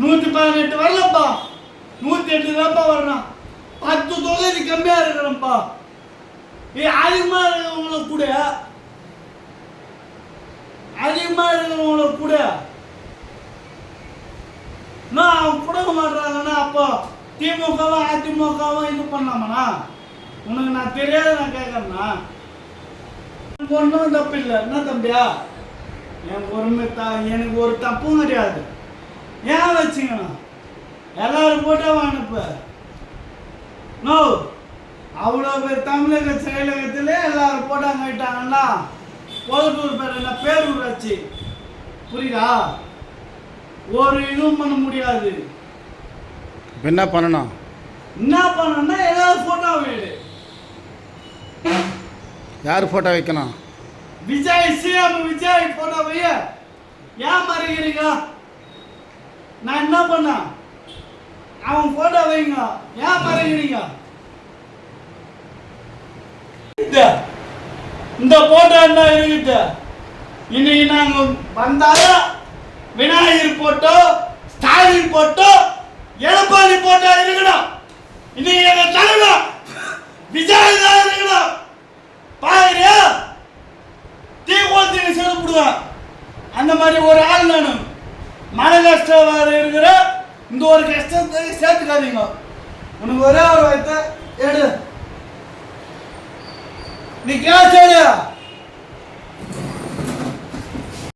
118 வரலப்பா, 108 தான்ப்பா வரணும். 10 தொகுதி கம்மியா இருக்கிறேன்ப்பா. அதிகமா இருக்கிறவங்கள கூட, அதிகமா இருக்கிறவங்கள கூட நான் அவங்க கொடுக்க மாட்டாங்கன்னா அப்போ திமுகவும் அதிமுகவும் இது பண்ணலாமண்ணா? உனக்கு நான் தெரியாது, நான் கேட்கறேன்னா ஒன்றும் தப்பு இல்லை. என்ன தம்பியா, எனக்கு ஒரு தப்பும் கிடையாது. ஏன் வச்சுக்கணும்? எல்லாரும் போட்டோ அனுப்ப. நோ, அவ்வளோ பேர் தமிழக செயலகத்திலே எல்லாரும் போட்டோ கேட்டாங்கன்னா பொதுட்டூர் பேர் என்ன பேரூர் ஆச்சு, புரியுதா? ஒரு இதுவும் பண்ண முடியாது. என்ன பண்ணணும்? என்ன பண்ணணும்னா ஏதாவது போட்டோ வைடு. யார் போட்டோ வைக்கணும்? விஜய், சிஎம் விஜய் போட்டோ வைய. ஏன் மறைக்கிறீங்க? நான் என்ன பண்ண? அவன் போட்டோ வைங்க. ஏன் மறைக்கிறீங்க? இந்த போட்டோ என்ன இருக்குது? இன்னைக்கு நாங்க வந்தாலும் Vinayagar photo, Stalin photo, Edappadi photo இருக்கணும். இன்னைக்கு எங்க தலைவர் விஜய் தான் இருக்கணும். பாருங்க, தீ கோலத்தின்னு சேர்த்துடுவேன். அந்த மாதிரி ஒரு ஆள் நானும். மன கஷ்டம் இருக்கிற இந்த ஒரு கஷ்டத்தை சேர்த்துக்காதீங்க. உனக்கு ஒரே ஒரு வயத்தை எடு. நீ கேட்க